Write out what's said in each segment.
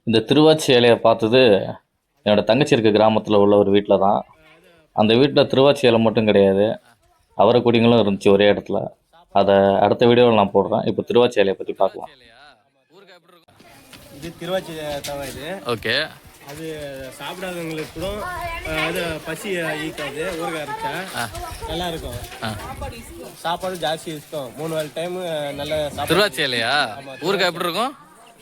இந்த திருவாச்சி இலையை பார்த்தது என்னோடய தங்கச்சி இருக்க கிராமத்தில் உள்ள ஒரு வீட்டில் தான். அந்த வீட்டில் திருவாச்சி இலை மட்டும் கிடையாது, அவரை கொடிங்களும் இருந்துச்சு ஒரே இடத்துல. அதை அடுத்த வீடியோவில் நான் போடுறேன். இப்போ திருவாச்சி இலையை பற்றி பார்க்கலாம். இது திருவாச்சி தவா. இது ஓகே. அது சாப்பிடாதவங்களுக்கு கூட அது பசி ஈக்காது. ஊறுகாய் அரைச்சா நல்லா இருக்கும். சாப்பாடு ஜாஸ்தி இருக்கும். 3 வேளை டைம் நல்ல திருவாச்சி இலையா? ஊறுகாய் எப்படி இருக்கும்?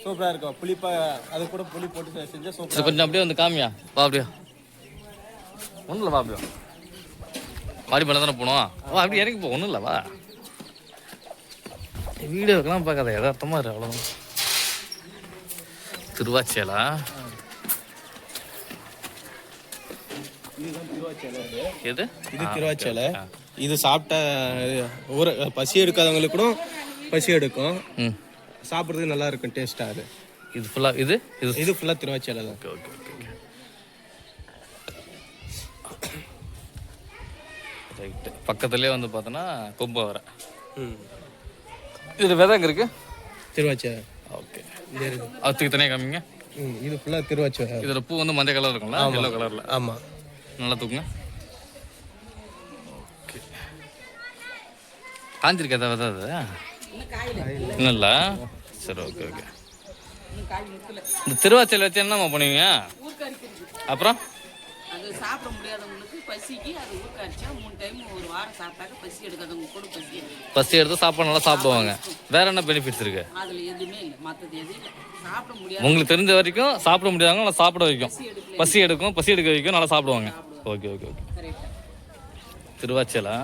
சூப்பராக இருக்கும். புளிப்பா அது கூட புளி போட்டு செஞ்சா சூப்பர். கொஞ்சம் அப்படியே வந்து காமியா வா. அப்படியா ஒன்றும் இல்லை வா. அப்படியா மாடி பண்ண தானே போனோம். வா அப்படி இறங்கி போ. ஒன்றும் இல்லை வா. வீடியோக்கெல்லாம் பார்க்காத, யதார்த்தமாக இரு, அவ்வளோதான். திருவாச்சியலா? எது? இது திருவாச்சியலை. இது சாப்பிட்டா பசி எடுக்காதவங்களுக்கு கூட பசி எடுக்கும். சாப்பிட்றதுக்கு நல்லா இருக்கும், டேஸ்ட்டாக. அது இது ஃபுல்லாக இது ஃபுல்லாக திருவாச்சியலை தான். Okay okay okay right. பக்கத்துலேயே வந்து பார்த்தோன்னா கொம்பை வர. இதில் விதை எங்கே இருக்கு? திருவாச்சி. ஓகே. அதுக்கு தனியாக காமிங்க. இது ஃபுல்லாக திருவாச்சி. இதில் பூ வந்து மஞ்சள் கலர் இருக்குங்களா? எல்லோ கலரில். ஆமாம். நல்லா தூக்குங்க. ஓகே. காஞ்சிருக்கா விதை? அது இன்னும் இல்லை. சரி ஓகே ஓகே. இந்த திருவாச்சியில் வச்சு என்னம்மா பண்ணுவீங்க? அப்புறம் அது சாப்பிட முடியாதவங்களுக்கு பசிக்கு அது ஊறுகாய்ச்சா 3 டைம் ஒரு வாரம் சாப்பிட்டாக்க பசி எடுக்காதவங்க கூட பசி எடுத்து சாப்பாடு நல்லா சாப்பிடுவாங்க. வேற என்ன பெனிஃபிட்ஸ் இருக்கு? அதுல எதுவுமே இல்லை, மற்றது எதுவும் இல்லை. சாப்பிட முடியாது. உங்களுக்கு தெரிஞ்ச வரைக்கும் சாப்பிட முடியாதவங்க நல்லா சாப்பிட வைக்கும். பசி எடுக்க வைக்கும், நல்லா சாப்பிடுவாங்க. Okay okay okay. திருவாச்சியலா?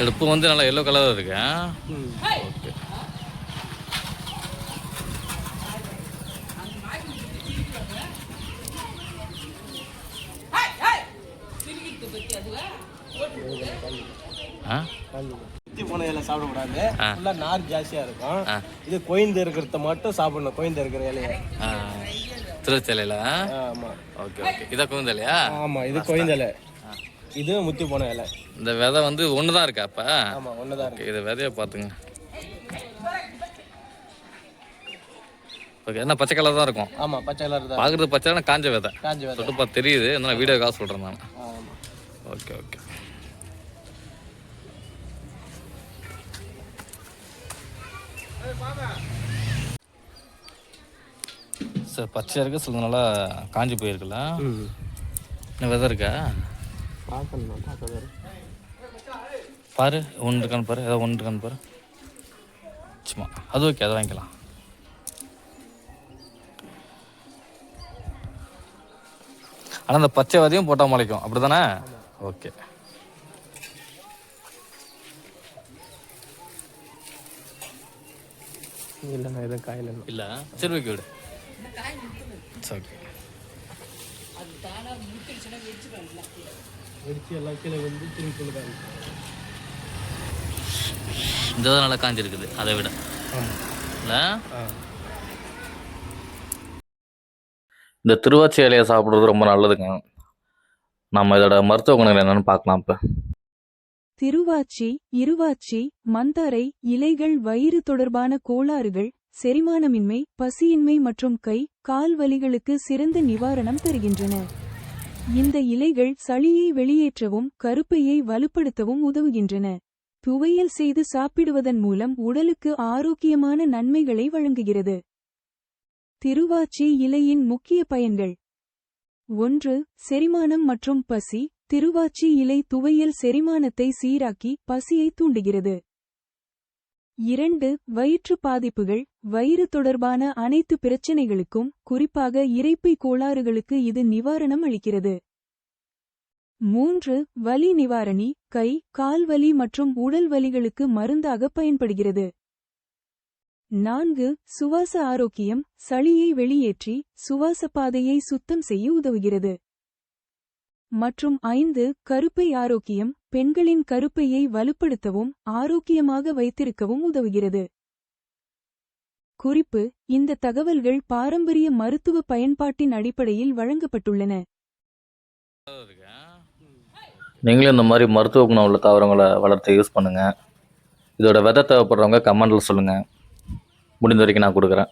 எடுப்பு வந்து நல்லா எல்லோ கலர் இருக்கு. ஓகே. சாப்பிடக்கூடாது. ஃபுல்லா நார் ஜாஸ்தியா இருக்கும். இது கொய்ந்து இருக்கிறத மட்டும் சாப்பிடணும். கொய்ந்து இருக்கிற இலைய. திருச்சலையில? ஆமா. Okay okay. இதான் கொய்ந்த இலையா? ஆமா, இது கொய்ந்த இலை. இது முத்தி போன இலை. இந்த விதை வந்து ஒண்ணுதான் இருக்கா? அப்ப ஆமா, ஒண்ணுதான் இருக்கு. இதை விதைய பாத்துங்க. ஓகே. என்ன பச்சை கலர் தான் இருக்கும்? ஆமா, பச்சை கலர் தான். பாக்குறது பச்சை, காஞ்ச விதை. காஞ்ச விதை தொட்டு பார்த்து தெரியுது. அதனால வீடியோக்காக சொல்றேன் நான். ஆமா. Okay okay. சார் பச்சையாக இருக்கு, சில நல்லா காஞ்சி போயிருக்குல்ல. இன்னும் விதை இருக்கா? பாரு, ஒன்று இருக்கான்னு பாரு. ஏதாவது ஒன்று இருக்கான்னு பாரு. சும்மா அது ஓகே, அதை வாங்கிக்கலாம். ஆனால் அந்த பச்சை விதையும் போட்டால் முளைக்கும், அப்படி தானே? ஓகே. இல்லைண்ணா, எதுவும் காயில் இல்லை. சரி ஓகே விடு. ஓகே. இந்த நல்லா காஞ்சிருக்குது அதை விட. இல்லை, இந்த திருவாச்சி இலையை சாப்பிட்றது ரொம்ப நல்லதுங்க. நம்ம இதோட மருத்துவ குணங்கள் என்னன்னு பார்க்கலாம். இப்போ திருவாச்சி, இருவாச்சி, மந்தாரை இலைகள் வயிறு தொடர்பான கோளாறுகள், செரிமானமின்மை, பசியின்மை மற்றும் கை, கால் வலிகளுக்கு சிறந்த நிவாரணம் தருகின்றன. இந்த இலைகள் சளியை வெளியேற்றவும் கருப்பையை வலுப்படுத்தவும் உதவுகின்றன. துவையல் செய்து சாப்பிடுவதன் மூலம் உடலுக்கு ஆரோக்கியமான நன்மைகளை வழங்குகிறது. திருவாச்சி இலையின் முக்கிய பயன்கள்: 1. செரிமானம் மற்றும் பசி. திருவாச்சி இலை துவையல் செரிமானத்தை சீராக்கி பசியை தூண்டுகிறது. 2. வயிற்று பாதிப்புகள். வயிறு தொடர்பான அனைத்து பிரச்சினைகளுக்கும், குறிப்பாக இரைப்பை கோளாறுகளுக்கு இது நிவாரணம் அளிக்கிறது. 3. வலி நிவாரணி. கை, கால் வலி மற்றும் உடல் வலிகளுக்கு மருந்தாக பயன்படுகிறது. 4. சுவாச ஆரோக்கியம். சளியை வெளியேற்றி சுவாச பாதையை சுத்தம் செய்ய உதவுகிறது. மற்றும் 5. கருப்பை ஆரோக்கியம். பெண்களின் கருப்பையை வலுப்படுத்தவும் ஆரோக்கியமாக வைத்திருக்கவும் உதவுகிறது. குறிப்பு: இந்த தகவல்கள் பாரம்பரிய மருத்துவ பயன்பாட்டின் அடிப்படையில் வழங்கப்பட்டுள்ளன. நீங்களும் இந்த மாதிரி மருத்துவ குணம் உள்ள தாவரங்களை வளர்த்து யூஸ் பண்ணுங்க. இதோட விதை தேவைப்படுறவங்க கமெண்டில் சொல்லுங்கள், முடிந்த வரைக்கும் நான் கொடுக்குறேன்.